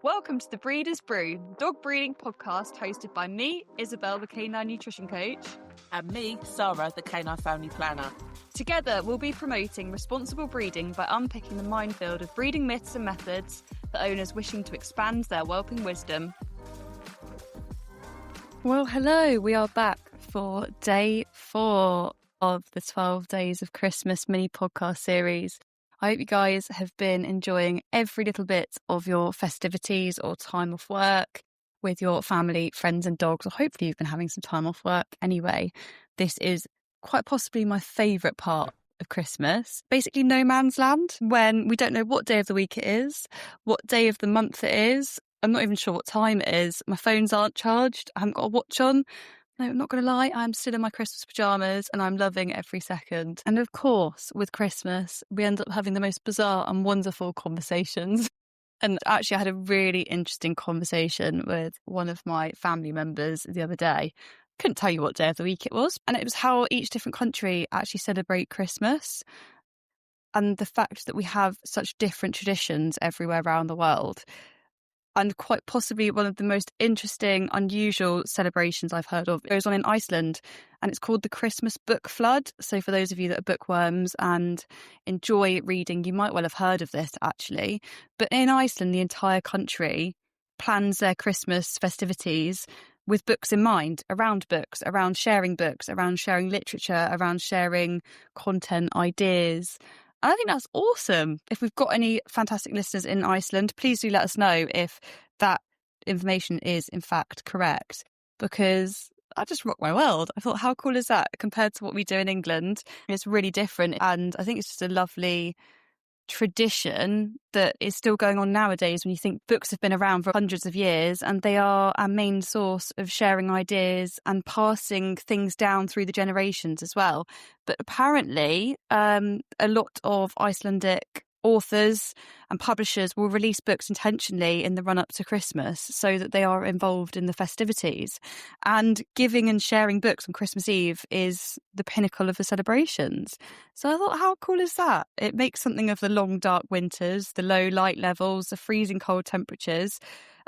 Welcome to the Breeder's Brew, dog breeding podcast hosted by me, Isabel, the canine nutrition coach. And me, Sarah, the canine family planner. Together, we'll be promoting responsible breeding by unpicking the minefield of breeding myths and methods for owners wishing to expand their whelping wisdom. Well, hello, we are back for day 4 of the 12 Days of Christmas mini podcast series. I hope you guys have been enjoying every little bit of your festivities or time off work with your family, friends and dogs, or hopefully you've been having some time off work anyway. This is quite possibly my favourite part of Christmas. Basically no man's land when we don't know what day of the week it is, what day of the month it is. I'm not even sure what time it is. My phones aren't charged. I haven't got a watch on. No, I'm not going to lie, I'm still in my Christmas pyjamas and I'm loving every second. And of course, with Christmas, we end up having the most bizarre and wonderful conversations. And actually, I had a really interesting conversation with one of my family members the other day. Couldn't tell you what day of the week it was. And it was how each different country actually celebrate Christmas. And the fact that we have such different traditions everywhere around the world. And quite possibly one of the most interesting, unusual celebrations I've heard of. It goes on in Iceland and it's called the Christmas Book Flood. So for those of you that are bookworms and enjoy reading, you might well have heard of this actually. But in Iceland, the entire country plans their Christmas festivities with books in mind, around sharing literature, around sharing content, ideas. I think that's awesome. If we've got any fantastic listeners in Iceland, please do let us know if that information is in fact correct, because I just rocked my world. I thought, how cool is that compared to what we do in England? It's really different. And I think it's just a lovely tradition that is still going on nowadays when you think books have been around for hundreds of years and they are our main source of sharing ideas and passing things down through the generations as well. But apparently a lot of Icelandic authors and publishers will release books intentionally in the run-up to Christmas so that they are involved in the festivities. And giving and sharing books on Christmas Eve is the pinnacle of the celebrations. So I thought, how cool is that? It makes something of the long, dark winters, the low light levels, the freezing cold temperatures.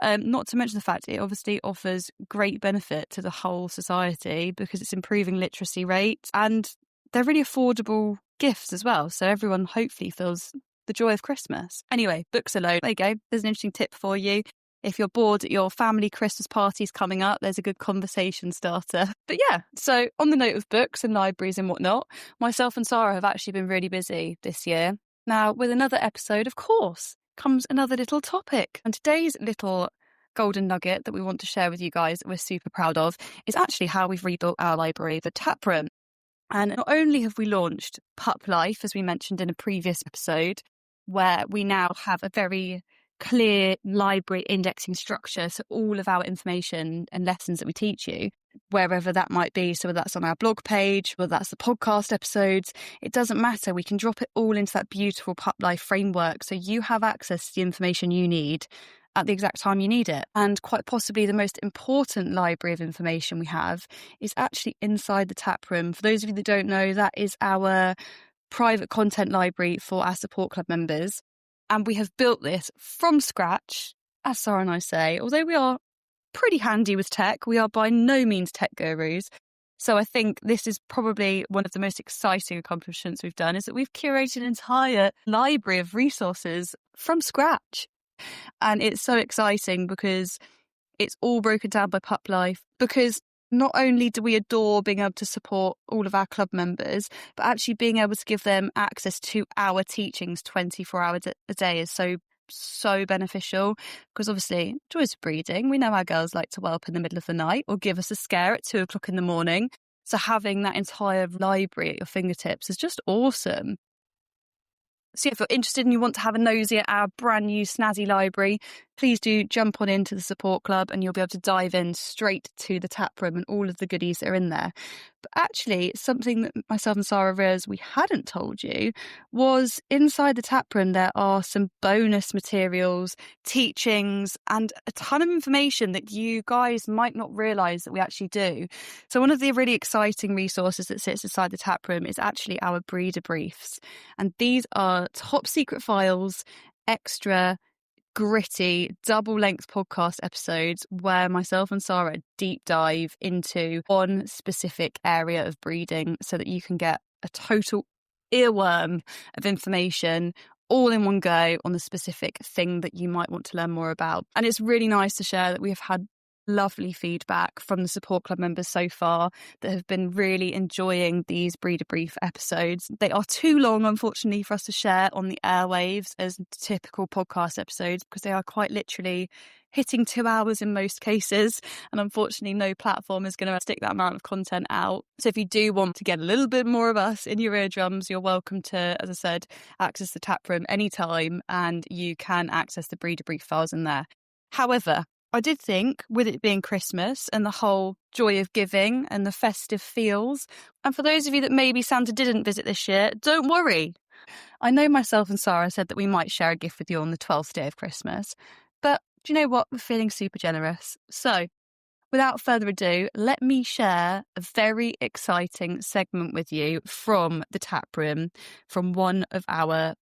Not to mention the fact it obviously offers great benefit to the whole society because it's improving literacy rates and they're really affordable gifts as well. So everyone hopefully feels the joy of Christmas. Anyway, books alone. There you go. There's an interesting tip for you. If you're bored at your family Christmas parties coming up, there's a good conversation starter. But yeah, so on the note of books and libraries and whatnot, myself and Sarah have actually been really busy this year. Now, with another episode, of course, comes another little topic. And today's little golden nugget that we want to share with you guys that we're super proud of is actually how we've rebuilt our library, the taproom. And not only have we launched Pup Life, as we mentioned in a previous episode, where we now have a very clear library indexing structure. So all of our information and lessons that we teach you, wherever that might be, so whether that's on our blog page, whether that's the podcast episodes, it doesn't matter. We can drop it all into that beautiful Pup Life framework. So you have access to the information you need at the exact time you need it. And quite possibly the most important library of information we have is actually inside the tap room. For those of you that don't know, that is our private content library for our support club members. And we have built this from scratch, as Sarah and I say. Although we are pretty handy with tech, we are by no means tech gurus. So I think this is probably one of the most exciting accomplishments we've done, is that we've curated an entire library of resources from scratch. And it's so exciting because it's all broken down by Pup Life, because not only do we adore being able to support all of our club members, but actually being able to give them access to our teachings 24 hours a day is so beneficial. Because obviously, joys of breeding, we know our girls like to whelp in the middle of the night or give us a scare at 2:00 in the morning. So having that entire library at your fingertips is just awesome. So if you're interested and you want to have a nosy at our brand new snazzy library, please do jump on into the support club and you'll be able to dive in straight to the tap room and all of the goodies that are in there. But actually, something that myself and Sarah realised we hadn't told you was inside the tap room there are some bonus materials, teachings and a ton of information that you guys might not realise that we actually do. So one of the really exciting resources that sits inside the tap room is actually our breeder briefs. And these are top secret files, extra gritty, double-length podcast episodes where myself and Sarah deep dive into one specific area of breeding so that you can get a total earworm of information all in one go on the specific thing that you might want to learn more about. And it's really nice to share that we have had lovely feedback from the support club members so far that have been really enjoying these breeder brief episodes. They are too long, unfortunately, for us to share on the airwaves as typical podcast episodes because they are quite literally hitting 2 hours in most cases, and unfortunately no platform is going to stick that amount of content out. So if you do want to get a little bit more of us in your eardrums, you're welcome to, as I said, access the tap room anytime, and you can access the breeder brief files in there. However, I did think, with it being Christmas and the whole joy of giving and the festive feels, and for those of you that maybe Santa didn't visit this year, don't worry. I know myself and Sarah said that we might share a gift with you on the 12th day of Christmas, but do you know what? We're feeling super generous. So, without further ado, let me share a very exciting segment with you from the tap room, from one of our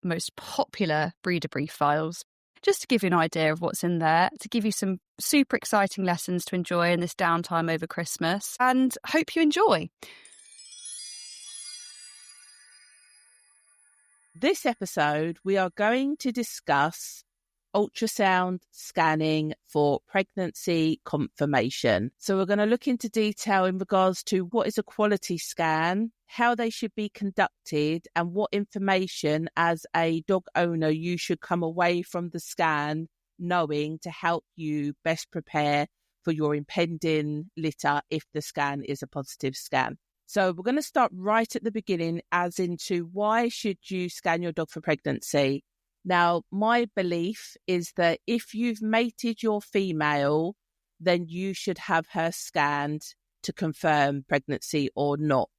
most popular breeder brief files. Just to give you an idea of what's in there, to give you some super exciting lessons to enjoy in this downtime over Christmas, and hope you enjoy. This episode, we are going to discuss ultrasound scanning for pregnancy confirmation. So we're going to look into detail in regards to what is a quality scan, how they should be conducted, and what information as a dog owner you should come away from the scan knowing to help you best prepare for your impending litter if the scan is a positive scan. So we're going to start right at the beginning, as into why should you scan your dog for pregnancy? Now, my belief is that if you've mated your female, then you should have her scanned to confirm pregnancy or not.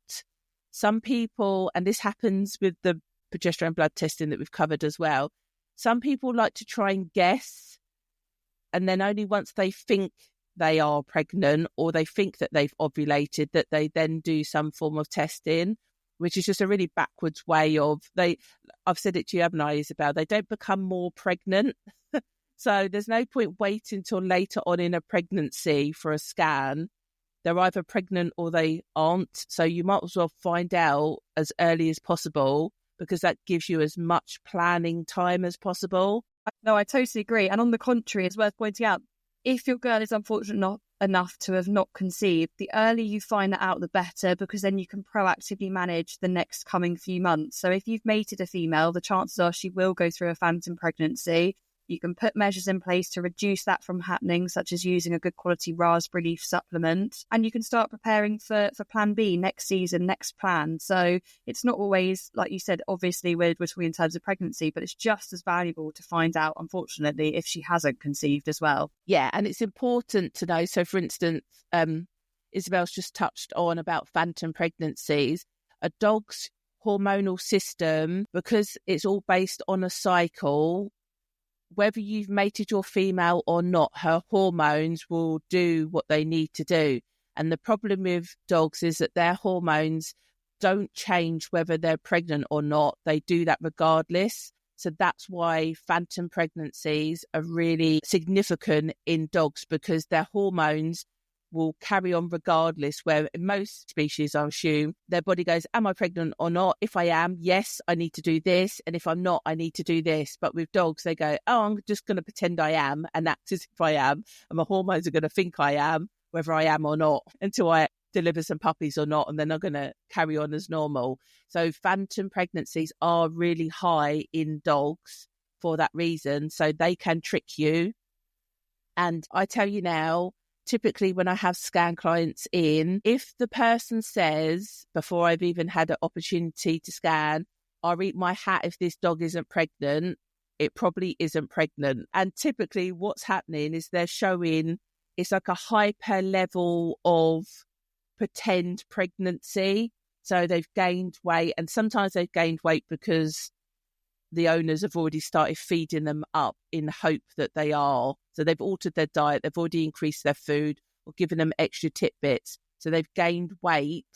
Some people, and this happens with the progesterone blood testing that we've covered as well, some people like to try and guess, and then only once they think they are pregnant or they think that they've ovulated, that they then do some form of testing, which is just a really backwards way of, I've said it to you, haven't I, Isabel? They don't become more pregnant. So there's no point waiting till later on in a pregnancy for a scan. They're either pregnant or they aren't. So you might as well find out as early as possible, because that gives you as much planning time as possible. No, I totally agree. And on the contrary, it's worth pointing out, if your girl is unfortunate not enough to have not conceived, the earlier you find that out, the better, because then you can proactively manage the next coming few months. So if you've mated a female, the chances are she will go through a phantom pregnancy. You can put measures in place to reduce that from happening, such as using a good quality raspberry leaf supplement. And you can start preparing for plan B next season, next plan. So it's not always, like you said, obviously we're talking in terms of pregnancy, but it's just as valuable to find out, unfortunately, if she hasn't conceived as well. Yeah, and it's important to know. So, for instance, Isabel's just touched on about phantom pregnancies. A dog's hormonal system, because it's all based on a cycle, whether you've mated your female or not, her hormones will do what they need to do. And the problem with dogs is that their hormones don't change whether they're pregnant or not. They do that regardless. So that's why phantom pregnancies are really significant in dogs, because their hormones will carry on regardless, where in most species, I assume, their body goes, am I pregnant or not? If I am, yes, I need to do this. And if I'm not, I need to do this. But with dogs, they go, oh, I'm just going to pretend I am and act as if I am. And my hormones are going to think I am, whether I am or not, until I deliver some puppies or not. And then I'm going to carry on as normal. So phantom pregnancies are really high in dogs for that reason. So they can trick you. And I tell you now, typically when I have scan clients in, if the person says, before I've even had an opportunity to scan, I'll eat my hat if this dog isn't pregnant, it probably isn't pregnant. And typically what's happening is they're showing, it's like a hyper level of pretend pregnancy. So they've gained weight, and sometimes they've gained weight because the owners have already started feeding them up in hope that they are. So they've altered their diet, they've already increased their food or given them extra tidbits. So they've gained weight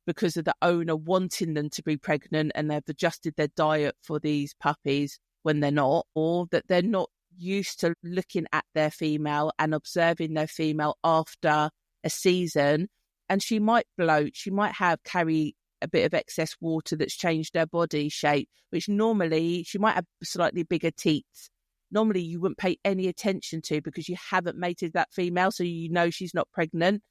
because of the owner wanting them to be pregnant, and they've adjusted their diet for these puppies. when they're not, or that they're not used to looking at their female and observing their female after a season. And she might bloat, she might carry a bit of excess water that's changed her body shape, which normally she might have slightly bigger teats. Normally you wouldn't pay any attention to because you haven't mated that female, so you know she's not pregnant.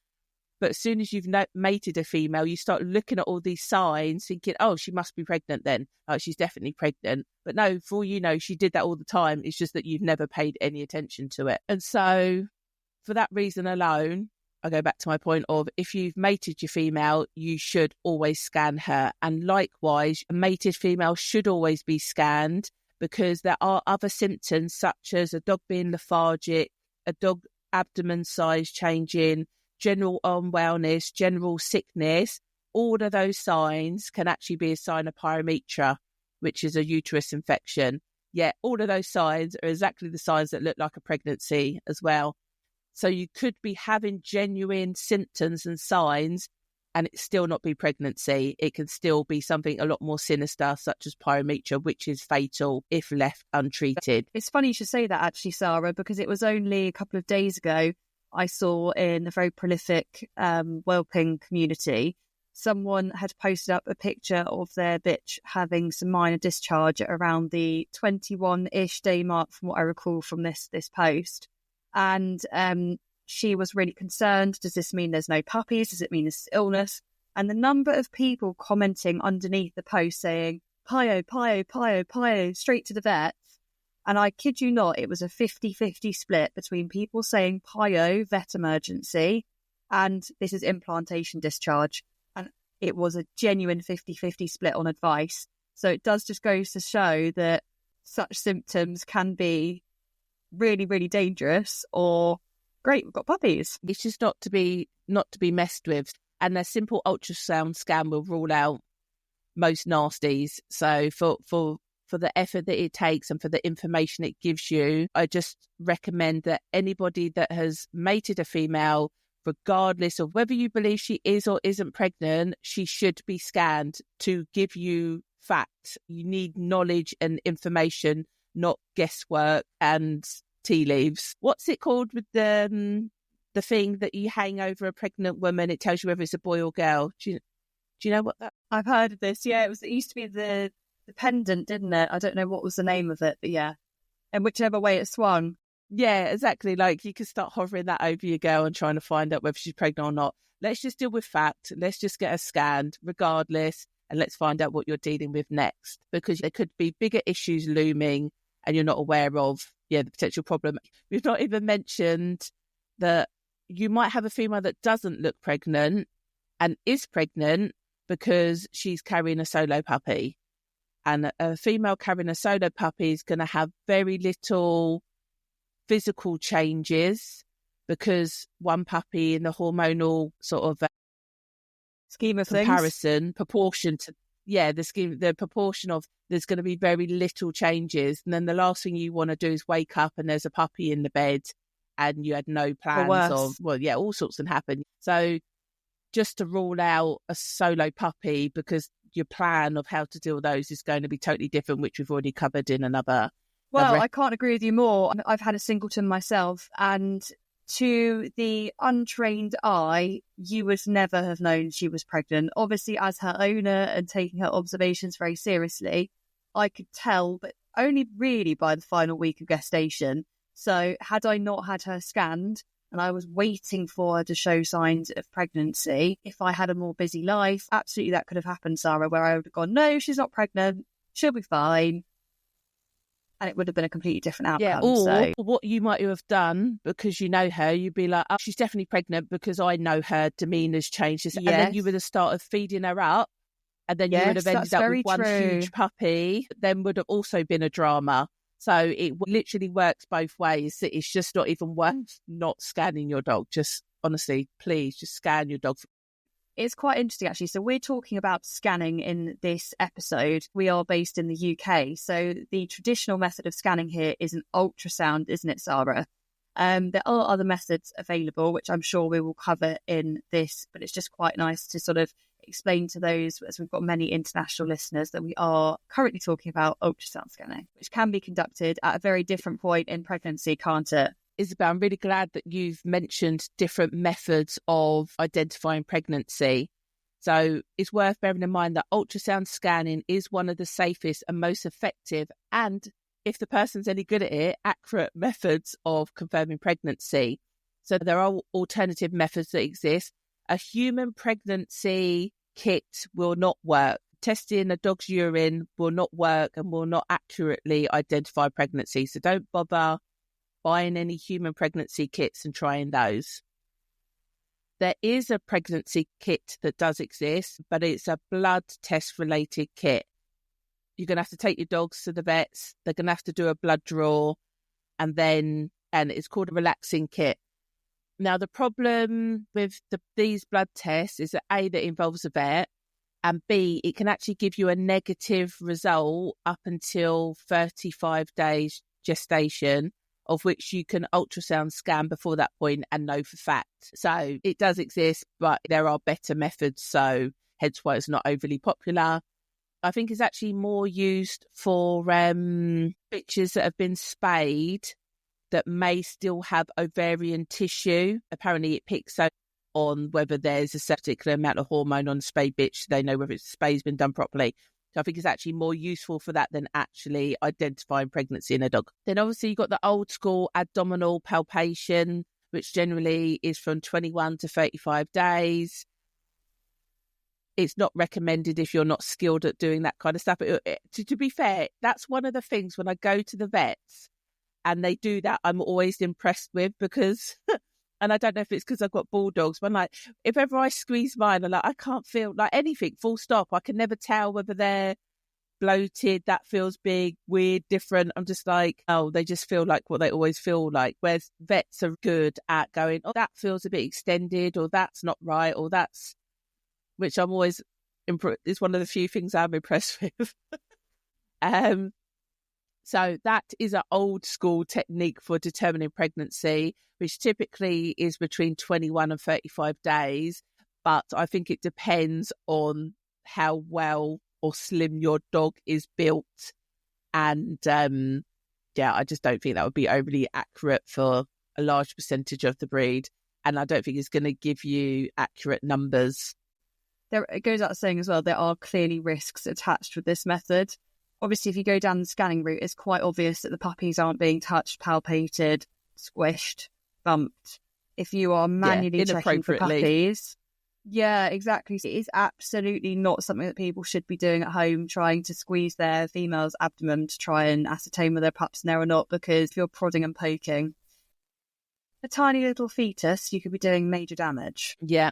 But as soon as you've mated a female, you start looking at all these signs thinking, oh, she must be pregnant then. Oh, she's definitely pregnant. But no, for all you know, she did that all the time. It's just that you've never paid any attention to it. And so for that reason alone, I go back to my point of if you've mated your female, you should always scan her. And likewise, a mated female should always be scanned because there are other symptoms such as a dog being lethargic, a dog abdomen size changing, general unwellness, general sickness. All of those signs can actually be a sign of pyometra, which is a uterus infection. Yet all of those signs are exactly the signs that look like a pregnancy as well. So you could be having genuine symptoms and signs and it still not be pregnancy. It can still be something a lot more sinister, such as pyometra, which is fatal if left untreated. It's funny you should say that, actually, Sarah, because it was only a couple of days ago I saw in a very prolific whelping community, someone had posted up a picture of their bitch having some minor discharge at around the 21-ish day mark, from what I recall from this post. And she was really concerned. Does this mean there's no puppies? Does it mean this is illness? And the number of people commenting underneath the post saying, pyo, pyo, pyo, pyo, straight to the vet. And I kid you not, it was a 50-50 split between people saying pyo, vet emergency, and this is implantation discharge. And it was a genuine 50-50 split on advice. So it does just go to show that such symptoms can be really, really dangerous, or great, we've got puppies. It's just not to be messed with. And a simple ultrasound scan will rule out most nasties. So for the effort that it takes and for the information it gives you, I just recommend that anybody that has mated a female, regardless of whether you believe she is or isn't pregnant, she should be scanned to give you facts. You need knowledge and information, not guesswork and tea leaves. What's it called with the thing that you hang over a pregnant woman? It tells you whether it's a boy or girl. Do you know what that? I've heard of this. Yeah, it used to be the pendant, didn't it? I don't know what was the name of it, but yeah. And whichever way it swung. Yeah, exactly. Like you can start hovering that over your girl and trying to find out whether she's pregnant or not. Let's just deal with fact. Let's just get her scanned regardless. And let's find out what you're dealing with next, because there could be bigger issues looming and you're not aware of, the potential problem. We've not even mentioned that you might have a female that doesn't look pregnant and is pregnant because she's carrying a solo puppy. And a female carrying a solo puppy is going to have very little physical changes because one puppy in the hormonal sort of scheme of comparison, proportion to, the proportion of, there's going to be very little changes. And then the last thing you want to do is wake up and there's a puppy in the bed and you had no plans of, all sorts can happen. So just to rule out a solo puppy, because your plan of how to deal with those is going to be totally different, which we've already covered in another. I can't agree with you more. I've had a singleton myself, and to the untrained eye, you would never have known she was pregnant. Obviously, as her owner and taking her observations very seriously, I could tell, but only really by the final week of gestation. So had I not had her scanned and I was waiting for her to show signs of pregnancy, if I had a more busy life, absolutely that could have happened, Sarah, where I would have gone, no, she's not pregnant, she'll be fine. And it would have been a completely different outcome. Yeah, or what you might have done, because you know her, you'd be like, oh, she's definitely pregnant because I know her demeanour's changed. Yes. And then you would have started feeding her up, and then you would have ended up with one huge puppy. Then would have also been a drama. So it literally works both ways. It's just not even worth not scanning your dog. Just honestly, please, just scan your dog. It's quite interesting, actually. So we're talking about scanning in this episode. We are based in the UK. So the traditional method of scanning here is an ultrasound, isn't it, Sarah? There are other methods available, which I'm sure we will cover in this, but it's just quite nice to sort of explain to those, as we've got many international listeners, that we are currently talking about ultrasound scanning, which can be conducted at a very different point in pregnancy, can't it? Isabel, I'm really glad that you've mentioned different methods of identifying pregnancy. So it's worth bearing in mind that ultrasound scanning is one of the safest and most effective, and if the person's any good at it, accurate methods of confirming pregnancy. So there are alternative methods that exist. A human pregnancy kit will not work. Testing a dog's urine will not work and will not accurately identify pregnancy. So don't bother buying any human pregnancy kits and trying those. There is a pregnancy kit that does exist, but it's a blood test related kit. You're going to have to take your dogs to the vets. They're going to have to do a blood draw, and it's called a relaxing kit. Now, the problem with these blood tests is that A, that involves a vet, and B, it can actually give you a negative result up until 35 days gestation, of which you can ultrasound scan before that point and know for fact. So it does exist, but there are better methods, so hence why it's not overly popular. I think it's actually more used for bitches that have been spayed that may still have ovarian tissue. Apparently it picks up on whether there's a particular amount of hormone on a spayed bitch. They know whether its spay's been done properly. So I think it's actually more useful for that than actually identifying pregnancy in a dog. Then obviously you've got the old school abdominal palpation, which generally is from 21 to 35 days. It's not recommended if you're not skilled at doing that kind of stuff. To be fair, that's one of the things when I go to the vets and they do that, I'm always impressed with, because, and I don't know if it's because I've got bulldogs, but like, if ever I squeeze mine, I'm like, I can't feel like anything, full stop. I can never tell whether they're bloated, that feels big, weird, different. I'm just like, oh, they just feel like what they always feel like. Whereas vets are good at going, oh, that feels a bit extended, or that's not right, or that's, which I'm always, is one of the few things I'm impressed with. So that is an old school technique for determining pregnancy, which typically is between 21 and 35 days. But I think it depends on how well or slim your dog is built. And I just don't think that would be overly accurate for a large percentage of the breed. And I don't think it's going to give you accurate numbers. It goes out saying as well, there are clearly risks attached with this method. Obviously, if you go down the scanning route, it's quite obvious that the puppies aren't being touched, palpated, squished, bumped. If you are manually checking for puppies, yeah, exactly. It is absolutely not something that people should be doing at home, trying to squeeze their female's abdomen to try and ascertain whether their pup's in there or not, because if you're prodding and poking a tiny little fetus, you could be doing major damage. Yeah.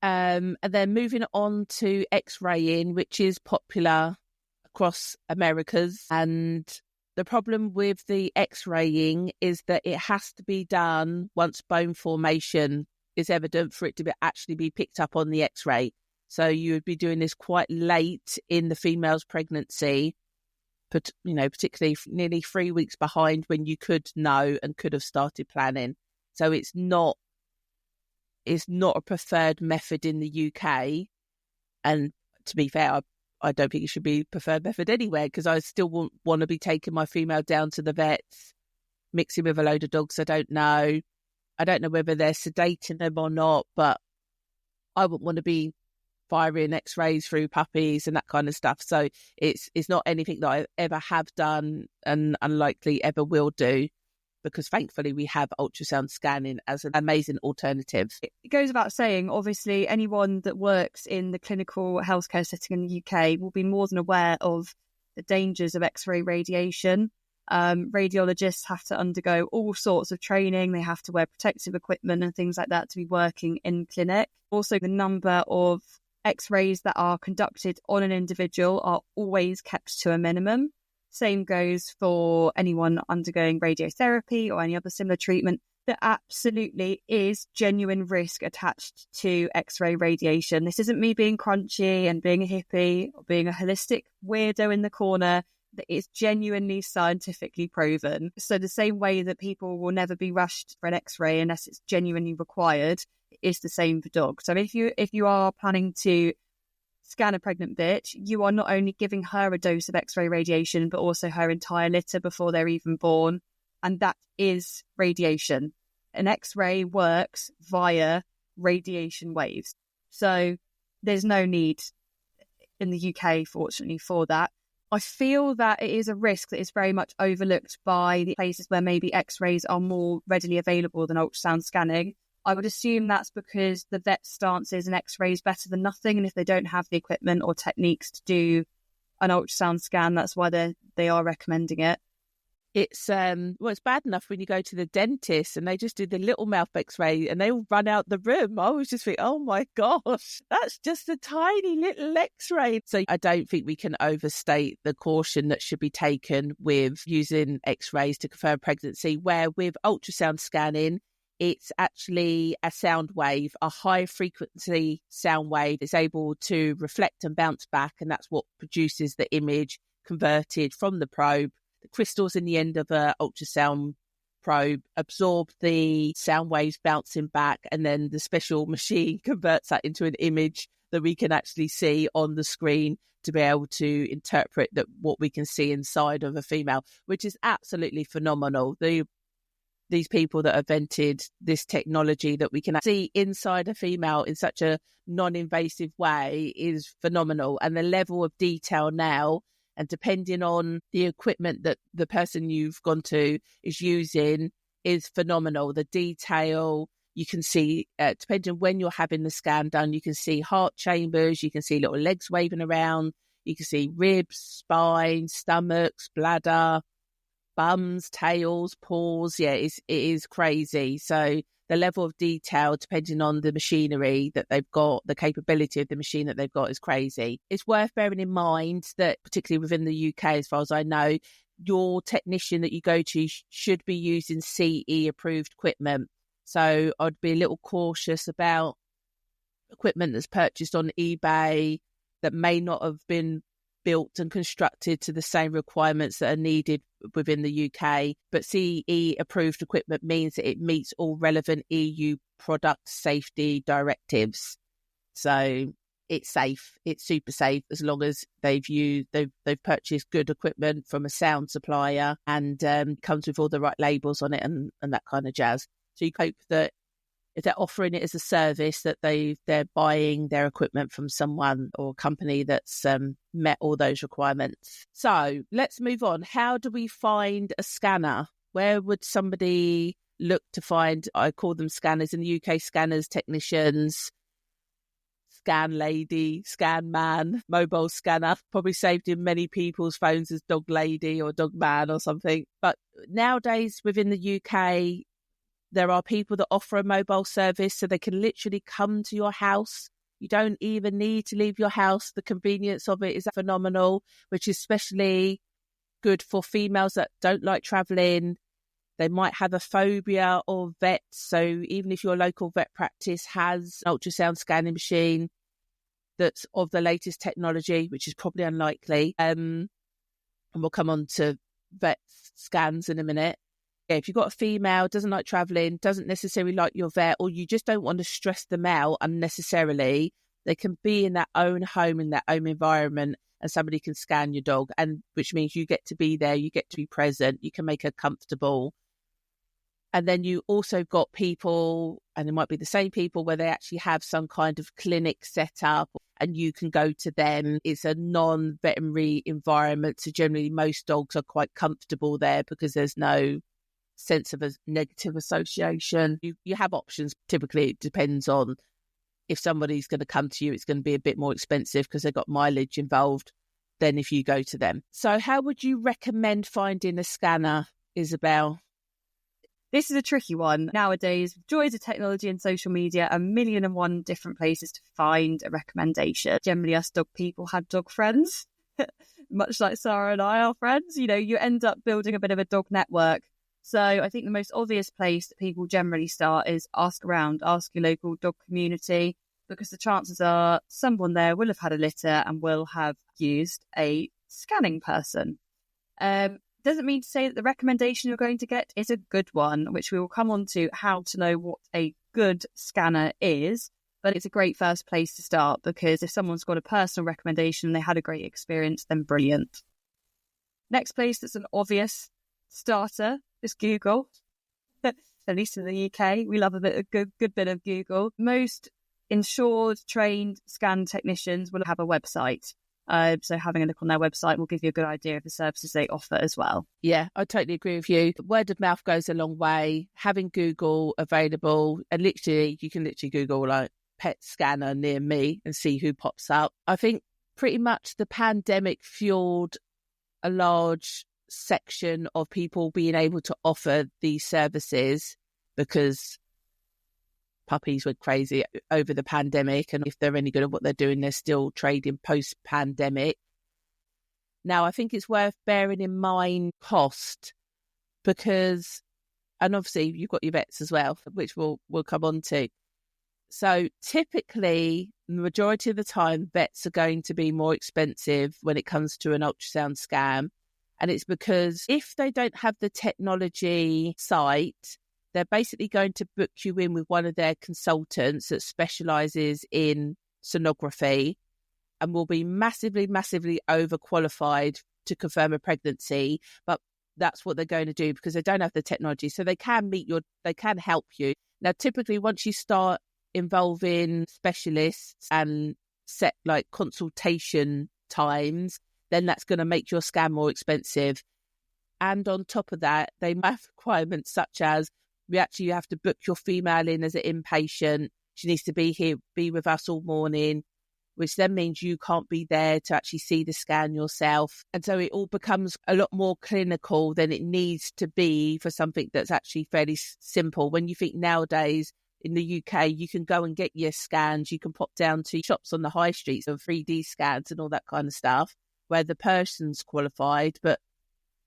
And then moving on to X-raying, which is popular across Americas. And the problem with the X-raying is that it has to be done once bone formation is evident for it to actually be picked up on the X-ray. So you would be doing this quite late in the female's pregnancy, but particularly nearly 3 weeks behind when you could know and could have started planning. So it's not a preferred method in the UK. And to be fair, I don't think it should be a preferred method anywhere, because I still want to be taking my female down to the vets, mixing with a load of dogs I don't know. I don't know whether they're sedating them or not, but I wouldn't want to be firing X-rays through puppies and that kind of stuff. So it's not anything that I ever have done and unlikely ever will do, because thankfully we have ultrasound scanning as an amazing alternative. It goes without saying, obviously, anyone that works in the clinical healthcare setting in the UK will be more than aware of the dangers of X-ray radiation. Radiologists have to undergo all sorts of training. They have to wear protective equipment and things like that to be working in clinic. Also, the number of X-rays that are conducted on an individual are always kept to a minimum. Same goes for anyone undergoing radiotherapy or any other similar treatment. There absolutely is genuine risk attached to X-ray radiation. This isn't me being crunchy and being a hippie or being a holistic weirdo in the corner. That is genuinely scientifically proven. So the same way that people will never be rushed for an X-ray unless it's genuinely required, is the same for dogs. So if you are planning to scan a pregnant bitch, you are not only giving her a dose of X-ray radiation, but also her entire litter before they're even born. And that is radiation. An X-ray works via radiation waves. So there's no need in the UK, fortunately, for that. I feel that it is a risk that is very much overlooked by the places where maybe X-rays are more readily available than ultrasound scanning. I would assume that's because the vet stance is an X-ray is better than nothing. And if they don't have the equipment or techniques to do an ultrasound scan, that's why they are recommending it. It's it's bad enough when you go to the dentist and they just do the little mouth X-ray and they all run out the room. I was just thinking, oh my gosh, that's just a tiny little X-ray. So I don't think we can overstate the caution that should be taken with using X-rays to confirm pregnancy, where with ultrasound scanning, it's actually a sound wave, a high frequency sound wave. It's able to reflect and bounce back, and that's what produces the image converted from the probe. The crystals in the end of an ultrasound probe absorb the sound waves bouncing back, and then the special machine converts that into an image that we can actually see on the screen to be able to interpret that what we can see inside of a female, which is absolutely phenomenal. These people that invented this technology that we can see inside a female in such a non-invasive way is phenomenal. And the level of detail now, and depending on the equipment that the person you've gone to is using, is phenomenal. The detail you can see, depending on when you're having the scan done, you can see heart chambers, you can see little legs waving around, you can see ribs, spine, stomachs, bladder, bums, tails, paws. Yeah, it is crazy. So the level of detail, depending on the machinery that they've got, the capability of the machine that they've got, is crazy. It's worth bearing in mind that, particularly within the UK, as far as I know, your technician that you go to should be using CE-approved equipment. So I'd be a little cautious about equipment that's purchased on eBay that may not have been built and constructed to the same requirements that are needed within the UK. But CE approved equipment means that it meets all relevant EU product safety directives. So it's safe, it's super safe, as long as they've purchased good equipment from a sound supplier and comes with all the right labels on it and that kind of jazz. So you hope that if they're offering it as a service, that they're buying their equipment from someone or company that's met all those requirements. So let's move on. How do we find a scanner? Where would somebody look to find? I call them scanners in the UK: scanners, technicians, scan lady, scan man, mobile scanner. Probably saved in many people's phones as dog lady or dog man or something. But nowadays within the UK, there are people that offer a mobile service, so they can literally come to your house. You don't even need to leave your house. The convenience of it is phenomenal, which is especially good for females that don't like travelling. They might have a phobia of vets. So even if your local vet practice has an ultrasound scanning machine that's of the latest technology, which is probably unlikely, and we'll come on to vet scans in a minute. If you've got a female, doesn't like travelling, doesn't necessarily like your vet, or you just don't want to stress them out unnecessarily, they can be in their own home, in their own environment, and somebody can scan your dog, and which means you get to be there, you get to be present, you can make her comfortable. And then you also got people, and it might be the same people, where they actually have some kind of clinic set up and you can go to them. It's a non-veterinary environment, so generally most dogs are quite comfortable there because there's no sense of a negative association. You have options. Typically it depends on if somebody's going to come to you, it's going to be a bit more expensive because they've got mileage involved than if you go to them. So how would you recommend finding a scanner, Isabel? This is a tricky one. Nowadays, joys of technology and social media, 1,000,001 different places to find a recommendation. Generally, us dog people have dog friends, much like Sarah and I are friends. You know, you end up building a bit of a dog network. So I think the most obvious place that people generally start is ask around, ask your local dog community, because the chances are someone there will have had a litter and will have used a scanning person. Doesn't mean to say that the recommendation you're going to get is a good one, which we will come on to how to know what a good scanner is. But it's a great first place to start, because if someone's got a personal recommendation and they had a great experience, then brilliant. Next place that's an obvious starter is Google. At least in the UK, we love a good bit of Google. Most insured, trained scan technicians will have a website. So having a look on their website will give you a good idea of the services they offer as well. Yeah, I totally agree with you. Word of mouth goes a long way. Having Google available, and you can literally Google like pet scanner near me and see who pops up. I think pretty much the pandemic fueled a large section of people being able to offer these services, because puppies went crazy over the pandemic, and if they're any good at what they're doing, they're still trading post-pandemic. Now, I think it's worth bearing in mind cost, because, and obviously you've got your vets as well, which we'll come on to. So typically, the majority of the time, vets are going to be more expensive when it comes to an ultrasound scan. And it's because if they don't have the technology site, they're basically going to book you in with one of their consultants that specialises in sonography and will be massively, massively overqualified to confirm a pregnancy. But that's what they're going to do because they don't have the technology. So they can they can help you. Now, typically, once you start involving specialists and set like consultation times, then that's going to make your scan more expensive. And on top of that, they have requirements such as you have to book your female in as an inpatient. She needs to be with us all morning, which then means you can't be there to actually see the scan yourself. And so it all becomes a lot more clinical than it needs to be for something that's actually fairly simple. When you think nowadays in the UK, you can go and get your scans, you can pop down to shops on the high streets of 3D scans and all that kind of stuff, where the person's qualified, but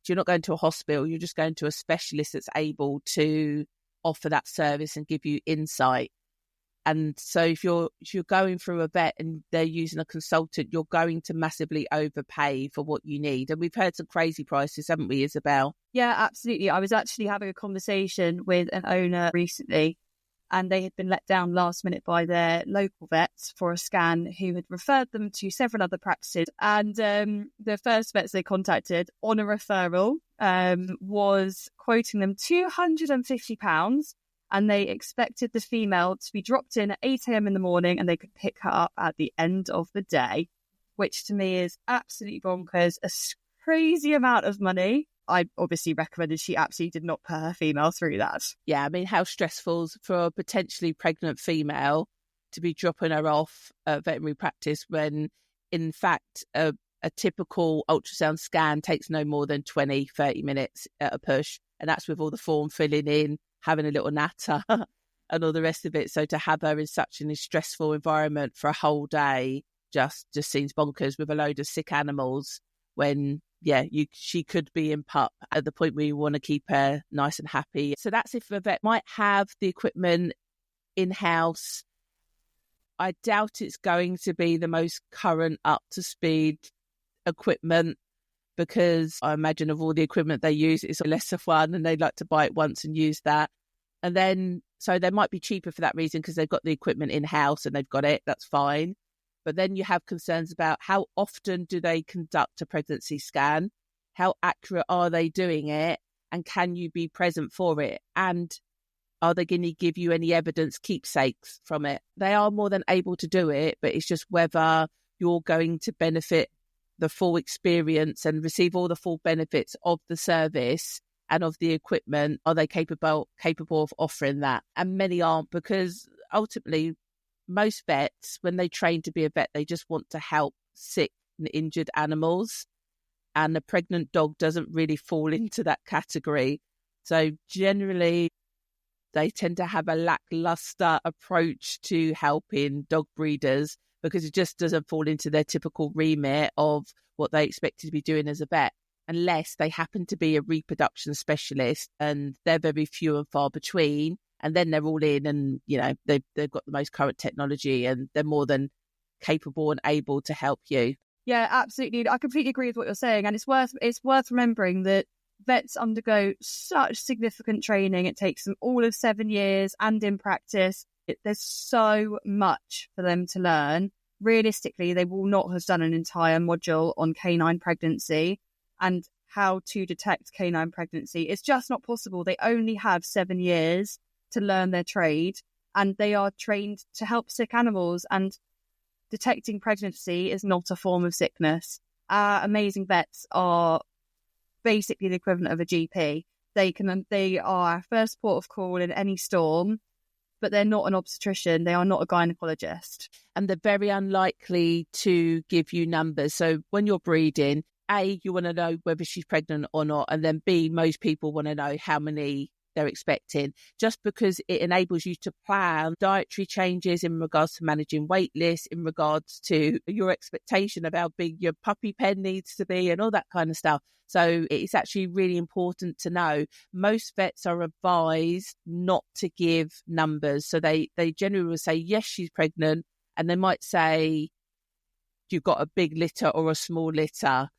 you're not going to a hospital, you're just going to a specialist that's able to offer that service and give you insight. And so if you're going through a vet and they're using a consultant, you're going to massively overpay for what you need. And we've heard some crazy prices, haven't we, Isabel? Yeah, absolutely. I was actually having a conversation with an owner recently, and they had been let down last minute by their local vets for a scan who had referred them to several other practices. And the first vets they contacted on a referral was quoting them £250, and they expected the female to be dropped in at 8 a.m. in the morning and they could pick her up at the end of the day, which to me is absolutely bonkers, a crazy amount of money. I obviously recommended she absolutely did not put her female through that. Yeah, I mean, how stressful for a potentially pregnant female to be dropping her off at veterinary practice when, in fact, a typical ultrasound scan takes no more than 20, 30 minutes at a push. And that's with all the form filling in, having a little natter and all the rest of it. So to have her in such a stressful environment for a whole day just seems bonkers with a load of sick animals when... yeah, she could be in pup at the point where you want to keep her nice and happy. So that's if a vet might have the equipment in-house. I doubt it's going to be the most current, up-to-speed equipment because I imagine of all the equipment they use, it's a lesser one and they like to buy it once and use that. And then, so they might be cheaper for that reason because they've got the equipment in-house and they've got it, that's fine. But then you have concerns about how often do they conduct a pregnancy scan? How accurate are they doing it? And can you be present for it? And are they going to give you any evidence keepsakes from it? They are more than able to do it, but it's just whether you're going to benefit the full experience and receive all the full benefits of the service and of the equipment. Are they capable of offering that? And many aren't, because ultimately, most vets, when they train to be a vet, they just want to help sick and injured animals. And a pregnant dog doesn't really fall into that category. So generally, they tend to have a lackluster approach to helping dog breeders because it just doesn't fall into their typical remit of what they expect to be doing as a vet, unless they happen to be a reproduction specialist, and they're very few and far between. And then they're all in and, you know, they've got the most current technology and they're more than capable and able to help you. Yeah, absolutely. I completely agree with what you're saying. And it's worth remembering that vets undergo such significant training. It takes them all of 7 years and in practice. There's so much for them to learn. Realistically, they will not have done an entire module on canine pregnancy and how to detect canine pregnancy. It's just not possible. They only have 7 years to learn their trade, and they are trained to help sick animals, and detecting pregnancy is not a form of sickness. Our amazing vets are basically the equivalent of a GP. They are our first port of call in any storm, but they're not an obstetrician. They are not a gynecologist. And they're very unlikely to give you numbers. So when you're breeding, A, you want to know whether she's pregnant or not. And then B, most people want to know how many they're expecting, just because it enables you to plan dietary changes in regards to managing wait lists, in regards to your expectation of how big your puppy pen needs to be and all that kind of stuff. So it's actually really important to know. Most vets are advised not to give numbers. So they generally will say, yes, she's pregnant. And they might say, you've got a big litter or a small litter.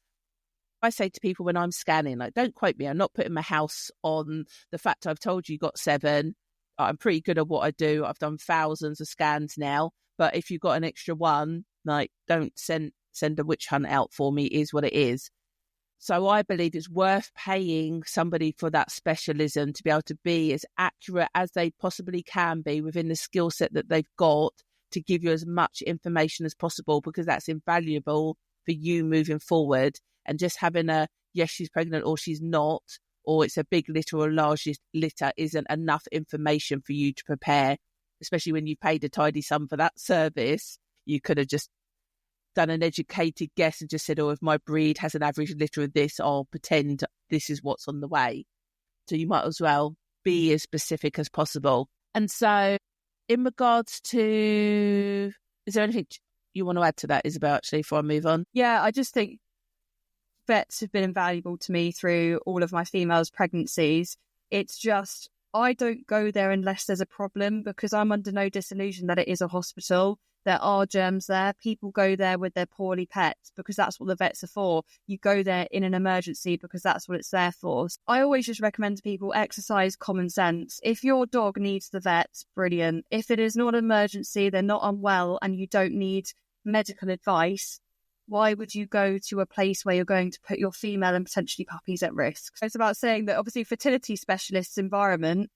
I say to people when I'm scanning, like, don't quote me. I'm not putting my house on the fact I've told you got 7. I'm pretty good at what I do. I've done thousands of scans now. But if you've got an extra one, like, don't send a witch hunt out for me, is what it is. So I believe it's worth paying somebody for that specialism to be able to be as accurate as they possibly can be within the skill set that they've got, to give you as much information as possible, because that's invaluable for you moving forward. And just having a, yes, she's pregnant or she's not, or it's a big litter or a large litter, isn't enough information for you to prepare, especially when you've paid a tidy sum for that service. You could have just done an educated guess and just said, oh, if my breed has an average litter of this, I'll pretend this is what's on the way. So you might as well be as specific as possible. And so in regards to, is there anything you want to add to that, Isabel, actually, before I move on? Yeah, I just think vets have been invaluable to me through all of my females' pregnancies. It's just, I don't go there unless there's a problem, because I'm under no disillusion that it is a hospital. There are germs there. People go there with their poorly pets because that's what the vets are for. You go there in an emergency because that's what it's there for. I always just recommend to people, exercise common sense. If your dog needs the vet, brilliant. If it is not an emergency, they're not unwell and you don't need medical advice, why would you go to a place where you're going to put your female and potentially puppies at risk? It's about saying that obviously fertility specialists environment,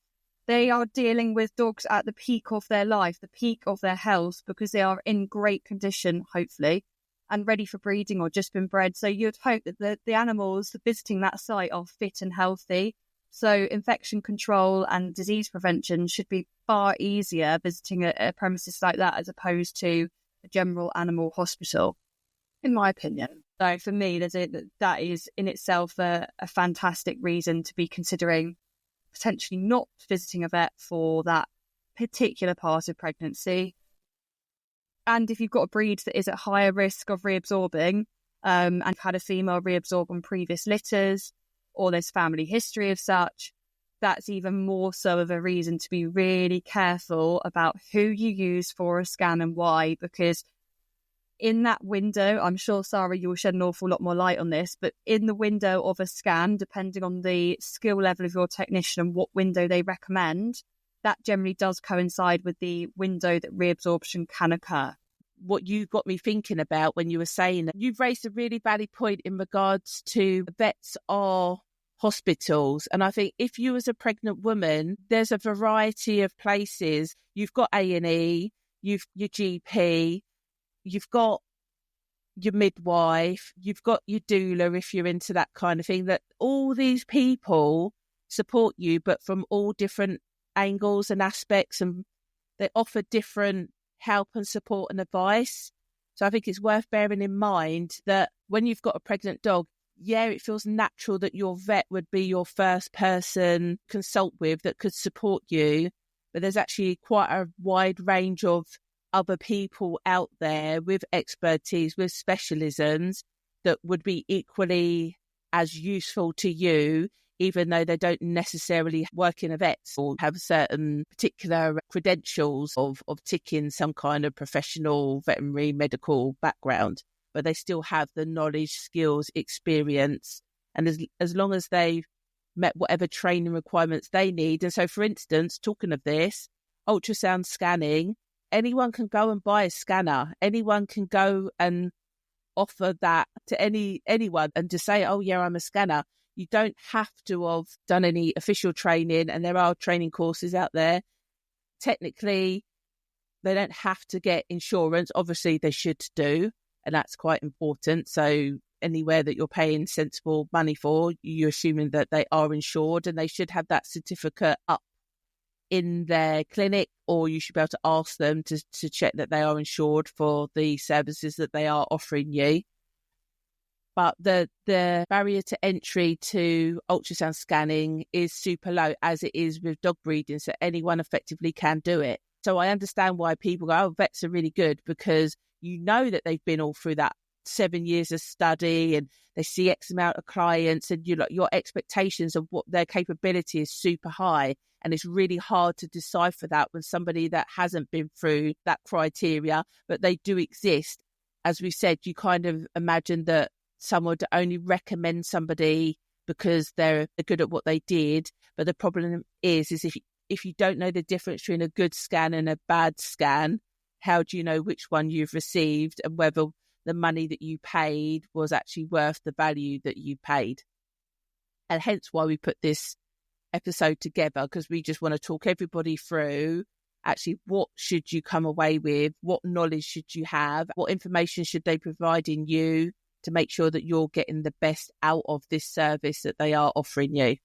they are dealing with dogs at the peak of their life, the peak of their health, because they are in great condition, hopefully, and ready for breeding or just been bred. So you'd hope that the animals visiting that site are fit and healthy. So infection control and disease prevention should be far easier visiting a premises like that as opposed to a general animal hospital, in my opinion. So for me, that is in itself a fantastic reason to be considering potentially not visiting a vet for that particular part of pregnancy. And if you've got a breed that is at higher risk of reabsorbing and had a female reabsorb on previous litters, or there's family history of such, that's even more so of a reason to be really careful about who you use for a scan and why, because in that window, I'm sure, Sarah, you will shed an awful lot more light on this, but in the window of a scan, depending on the skill level of your technician and what window they recommend, that generally does coincide with the window that reabsorption can occur. What you got me thinking about when you were saying that, you've raised a really valid point in regards to vets are hospitals. And I think if you as a pregnant woman, there's a variety of places. You've got A&E, you've your GP, you've got your midwife, you've got your doula if you're into that kind of thing, that all these people support you, but from all different angles and aspects, and they offer different help and support and advice. So I think it's worth bearing in mind that when you've got a pregnant dog, yeah, it feels natural that your vet would be your first person to consult with that could support you, but there's actually quite a wide range of other people out there with expertise, with specialisms that would be equally as useful to you, even though they don't necessarily work in a vet or have certain particular credentials of ticking some kind of professional veterinary medical background, but they still have the knowledge, skills, experience, and as long as they've met whatever training requirements they need. And so, for instance, talking of this, ultrasound scanning, anyone can go and buy a scanner. Anyone can go and offer that to anyone and just say, oh yeah, I'm a scanner. You don't have to have done any official training, and there are training courses out there. Technically, they don't have to get insurance. Obviously, they should do, and that's quite important. So anywhere that you're paying sensible money for, you're assuming that they are insured, and they should have that certificate up in their clinic, or you should be able to ask them to check that they are insured for the services that they are offering you. But the barrier to entry to ultrasound scanning is super low, as it is with dog breeding, so anyone effectively can do it. So I understand why people go, oh, vets are really good, because you know that they've been all through that 7 years of study and they see X amount of clients, and your expectations of what their capability is super high. And it's really hard to decipher that when somebody that hasn't been through that criteria, but they do exist. As we said, you kind of imagine that someone would only recommend somebody because they're good at what they did. But the problem is if you don't know the difference between a good scan and a bad scan, how do you know which one you've received and whether the money that you paid was actually worth the value that you paid? And hence why we put this episode together, because we just want to talk everybody through actually what should you come away with, what knowledge should you have, what information should they provide in you to make sure that you're getting the best out of this service that they are offering you.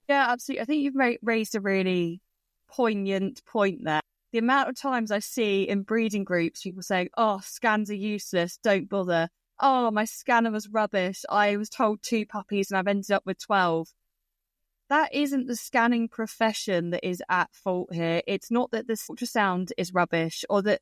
Yeah, absolutely. I think you've raised a really poignant point there. The amount of times I see in breeding groups people saying, oh, scans are useless, don't bother. Oh, my scanner was rubbish. I was told 2 puppies and I've ended up with 12. That isn't the scanning profession that is at fault here. It's not that this ultrasound is rubbish or that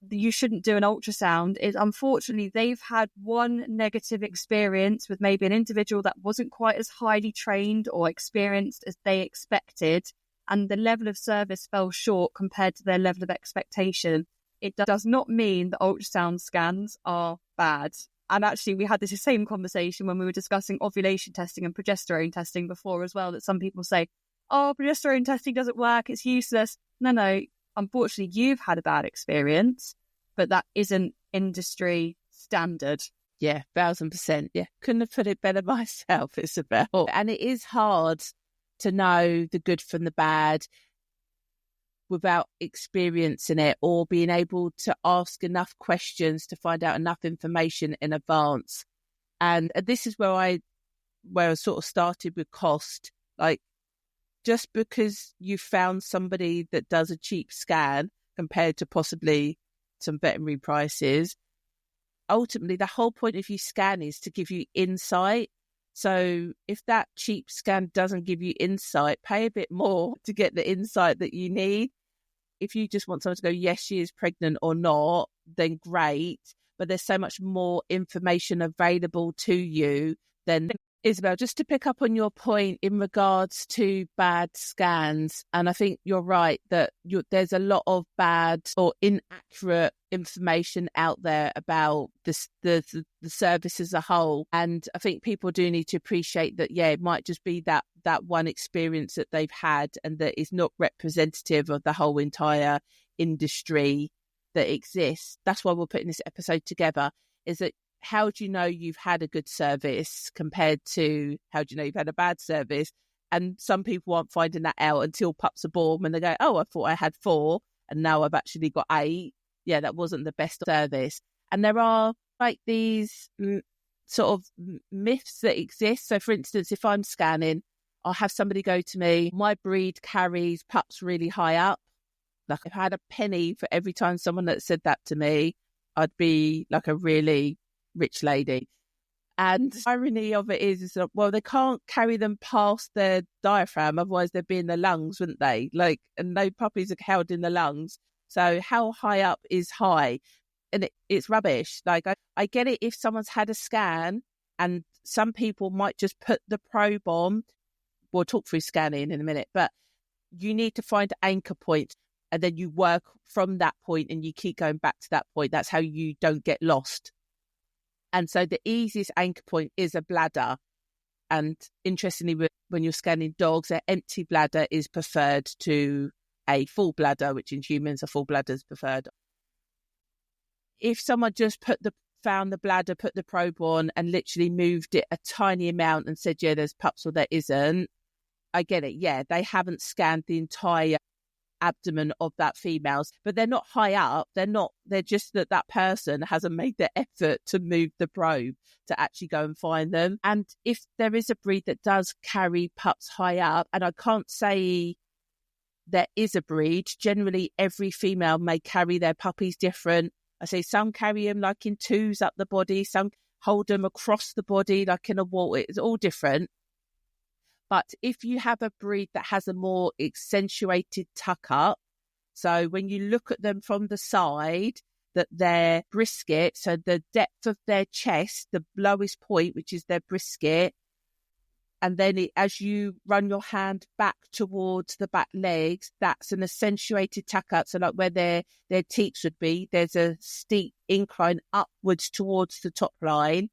you shouldn't do an ultrasound. It's unfortunately they've had one negative experience with maybe an individual that wasn't quite as highly trained or experienced as they expected, and the level of service fell short compared to their level of expectation. It does not mean that ultrasound scans are bad. And actually, we had this same conversation when we were discussing ovulation testing and progesterone testing before as well, that some people say, oh, progesterone testing doesn't work, it's useless. No, unfortunately, you've had a bad experience, but that isn't industry standard. Yeah, 1,000%. Yeah, couldn't have put it better myself, Isabel. And it is hard to know the good from the bad without experiencing it or being able to ask enough questions to find out enough information in advance. And this is where I sort of started with cost. Like, just because you found somebody that does a cheap scan compared to possibly some veterinary prices, ultimately the whole point of your scan is to give you insight. So if that cheap scan doesn't give you insight, pay a bit more to get the insight that you need. If you just want someone to go, yes, she is pregnant or not, then great. But there's so much more information available to you than Isabel. Just to pick up on your point in regards to bad scans, and I think you're right that there's a lot of bad or inaccurate information out there about the service as a whole. And I think people do need to appreciate that, yeah, it might just be that one experience that they've had and that is not representative of the whole entire industry that exists. That's why we're putting this episode together, is that how do you know you've had a good service compared to how do you know you've had a bad service? And some people aren't finding that out until pups are born, when they go, oh, I thought I had 4 and now I've actually got 8. Yeah, that wasn't the best service. And there are like these sort of myths that exist. So for instance, if I'm scanning, I'll have somebody go to me, my breed carries pups really high up. Like, if I had a penny for every time someone that said that to me, I'd be like a really rich lady. And the irony of it is that, well, they can't carry them past their diaphragm, otherwise they'd be in the lungs, wouldn't they? Like, and no puppies are held in the lungs. So how high up is high? And it's rubbish. Like, I get it if someone's had a scan, and some people might just put the probe on. We'll talk through scanning in a minute, but you need to find an anchor point, and then you work from that point and you keep going back to that point. That's how you don't get lost. And so the easiest anchor point is a bladder. And interestingly, when you're scanning dogs, an empty bladder is preferred to a full bladder, which in humans a full bladder is preferred. If someone just found the bladder, put the probe on and literally moved it a tiny amount and said, yeah, there's pups or there isn't, I get it. Yeah, they haven't scanned the entire abdomen of that female, but they're not high up. They're just that person hasn't made the effort to move the probe to actually go and find them. And if there is a breed that does carry pups high up, and I can't say there is a breed, generally every female may carry their puppies different. I say some carry them like in twos up the body, some hold them across the body like in a wall. It's all different. But if you have a breed that has a more accentuated tuck up, so when you look at them from the side, that their brisket, so the depth of their chest, the lowest point, which is their brisket, and then as you run your hand back towards the back legs, that's an accentuated tuck up. So like where their teats would be, there's a steep incline upwards towards the top line.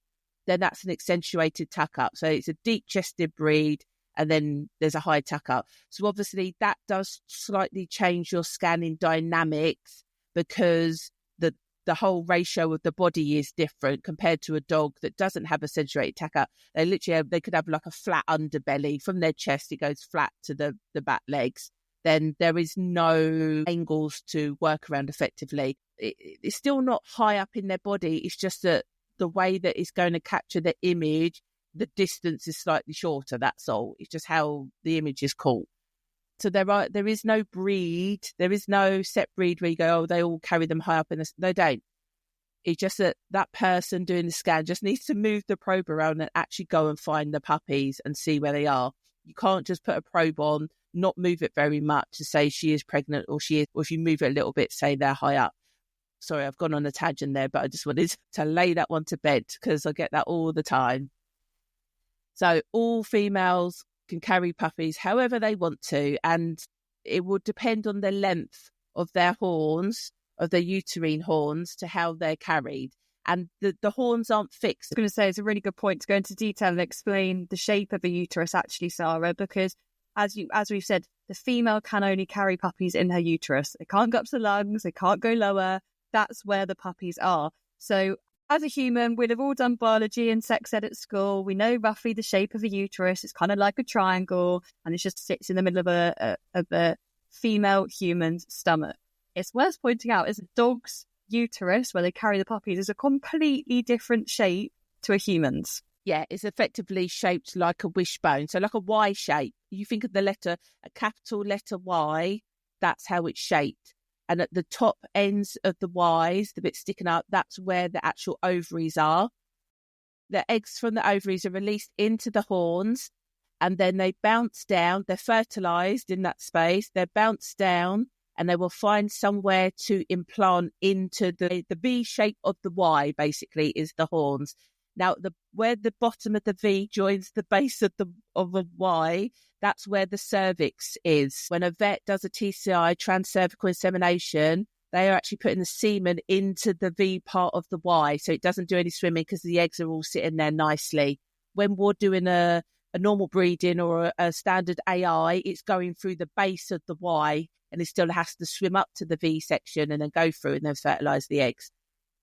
Then that's an accentuated tuck up. So it's a deep chested breed. And then there's a high tuck up. So obviously that does slightly change your scanning dynamics because the whole ratio of the body is different compared to a dog that doesn't have a accentuated tuck up. They could have like a flat underbelly from their chest. It goes flat to the back legs. Then there is no angles to work around effectively. It's still not high up in their body. It's just that the way that it's going to capture the image, the distance is slightly shorter, that's all. It's just how the image is caught. So there is no breed, there is no set breed where you go, oh, they all carry them high up in this. They don't. It's just that person doing the scan just needs to move the probe around and actually go and find the puppies and see where they are. You can't just put a probe on, not move it very much to say she is pregnant or she is, or if you move it a little bit, say they're high up. Sorry, I've gone on a tangent there, but I just wanted to lay that one to bed because I get that all the time. So all females can carry puppies however they want to, and it will depend on the length of their horns, of their uterine horns, to how they're carried. And the horns aren't fixed. I was going to say, it's a really good point to go into detail and explain the shape of a uterus, actually, Sarah, because as we've said, the female can only carry puppies in her uterus. They can't go up to the lungs, they can't go lower. That's where the puppies are. So as a human, we'd have all done biology and sex ed at school. We know roughly the shape of a uterus. It's kind of like a triangle, and it just sits in the middle of a female human's stomach. It's worth pointing out is a dog's uterus, where they carry the puppies, is a completely different shape to a human's. Yeah, it's effectively shaped like a wishbone, so like a Y shape. You think of a capital letter Y, that's how it's shaped. And at the top ends of the Ys, the bit sticking up, that's where the actual ovaries are. The eggs from the ovaries are released into the horns, and then they bounce down. They're fertilized in that space. They're bounced down, and they will find somewhere to implant into the V shape of the Y, basically, is the horns. Now, where the bottom of the V joins the base of a Y, that's where the cervix is. When a vet does a TCI, transcervical insemination, they are actually putting the semen into the V part of the Y, so it doesn't do any swimming because the eggs are all sitting there nicely. When we're doing a normal breeding or a standard AI, it's going through the base of the Y, and it still has to swim up to the V section and then go through and then fertilise the eggs.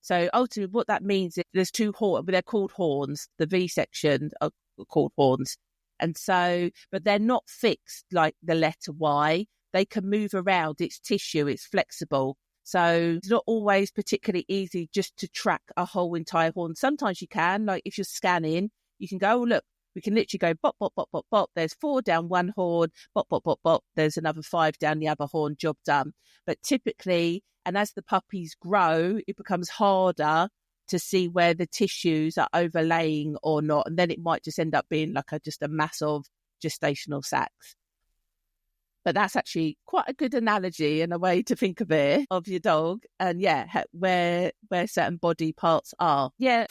So ultimately what that means is there's two horns, but they're called horns. The V section are called horns. And so, but they're not fixed like the letter Y. They can move around. It's tissue. It's flexible. So it's not always particularly easy just to track a whole entire horn. Sometimes you can, like if you're scanning, you can go, oh, look, we can literally go bop, bop, bop, bop, bop. There's 4 down one horn, bop, bop, bop, bop. There's another 5 down the other horn, job done. But typically, and as the puppies grow, it becomes harder to see where the tissues are overlaying or not. And then it might just end up being like just a mass of gestational sacs. But that's actually quite a good analogy and a way to think of it, of your dog. And yeah, where certain body parts are. Yeah.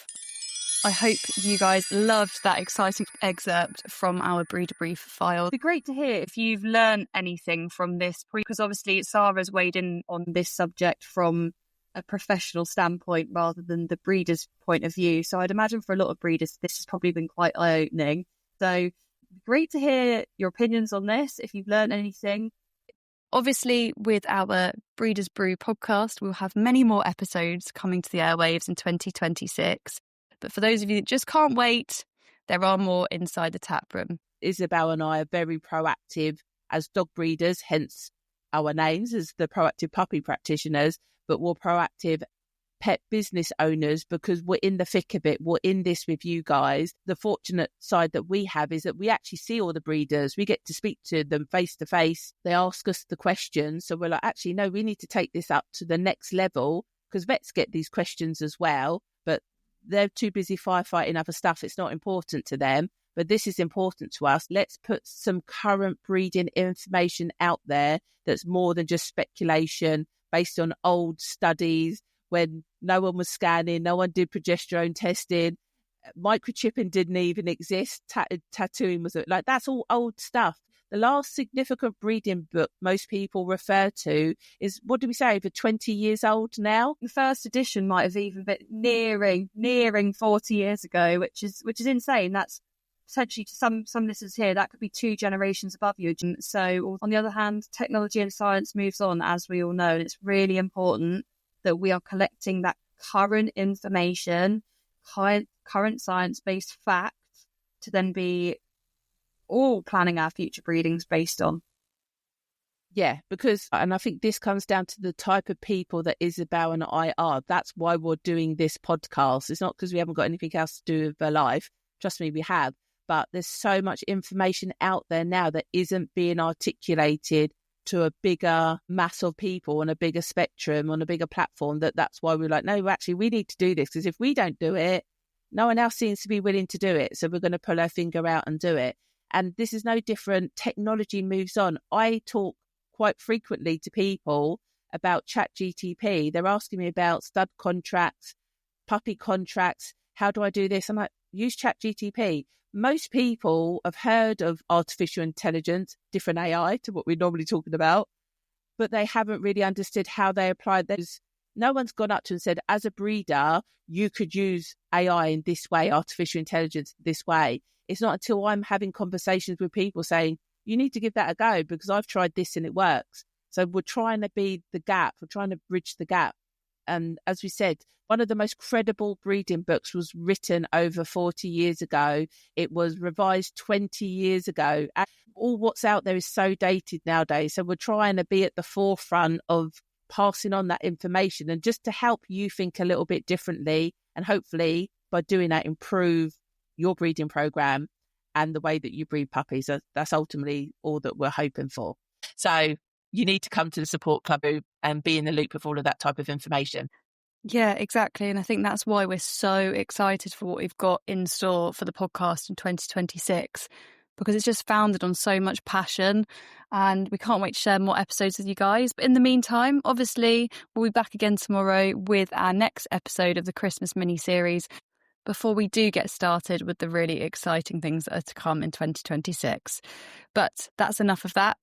I hope you guys loved that exciting excerpt from our Breeder Brief file. It'd be great to hear if you've learned anything from this, because obviously Sarah's weighed in on this subject from a professional standpoint rather than the breeder's point of view. So I'd imagine for a lot of breeders, this has probably been quite eye-opening. So great to hear your opinions on this. If you've learned anything, Obviously, with our Breeders Brew podcast, we'll have many more episodes coming to the airwaves in 2026. But for those of you that just can't wait, there are more inside the tap room. Isabel and I are very proactive as dog breeders, hence our names as the proactive puppy practitioners, but we're proactive pet business owners because we're in the thick of it. We're in this with you guys. The fortunate side that we have is that we actually see all the breeders. We get to speak to them face to face. They ask us the questions. So we're like, actually, no, we need to take this up to the next level because vets get these questions as well, but they're too busy firefighting other stuff. It's not important to them, but this is important to us. Let's put some current breeding information out there that's more than just speculation based on old studies when no one was scanning, no one did progesterone testing, microchipping didn't even exist, tattooing was like, that's all old stuff. The last significant breeding book most people refer to is, what do we say, over 20 years old now? The first edition might have even been nearing 40 years ago, which is insane. That's potentially, to some listeners here, that could be 2 generations above you. So on the other hand, technology and science moves on, as we all know, and it's really important that we are collecting that current information, current science-based facts to then be all planning our future breedings based on. Yeah, because, and I think this comes down to the type of people that Isabel and I are. That's why we're doing this podcast. It's not because we haven't got anything else to do with our life. Trust me, we have. But there's so much information out there now that isn't being articulated to a bigger mass of people on a bigger spectrum, on a bigger platform. That's why we're like, no, actually, we need to do this, because if we don't do it, no one else seems to be willing to do it. So we're going to pull our finger out and do it. And this is no different. Technology moves on. I talk quite frequently to people about ChatGTP. They're asking me about stud contracts, puppy contracts. How do I do this? I'm like, use ChatGTP. Most people have heard of artificial intelligence, different AI to what we're normally talking about, but they haven't really understood how they apply those. No one's gone up to and said, as a breeder, you could use AI in this way, artificial intelligence this way. It's not until I'm having conversations with people saying, you need to give that a go because I've tried this and it works. So we're trying to be the gap. We're trying to bridge the gap. And as we said, one of the most credible breeding books was written over 40 years ago. It was revised 20 years ago. And all what's out there is so dated nowadays. So we're trying to be at the forefront of passing on that information and just to help you think a little bit differently. And hopefully by doing that, improve your breeding program and the way that you breed puppies. That's ultimately all that we're hoping for. So you need to come to the support club and be in the loop of all of that type of information. Yeah, exactly. And I think that's why we're so excited for what we've got in store for the podcast in 2026, because it's just founded on so much passion and we can't wait to share more episodes with you guys. But in the meantime, obviously, we'll be back again tomorrow with our next episode of the Christmas mini-series before we do get started with the really exciting things that are to come in 2026. But that's enough of that.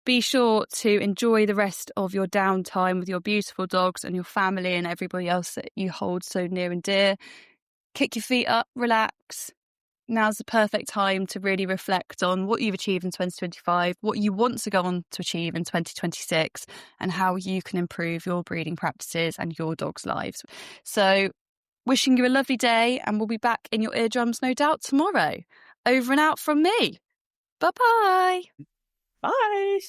Be sure to enjoy the rest of your downtime with your beautiful dogs and your family and everybody else that you hold so near and dear. Kick your feet up, relax. Now's the perfect time to really reflect on what you've achieved in 2025, what you want to go on to achieve in 2026, and how you can improve your breeding practices and your dogs' lives. So, wishing you a lovely day, and we'll be back in your eardrums, no doubt, tomorrow. Over and out from me. Bye-bye. Bye.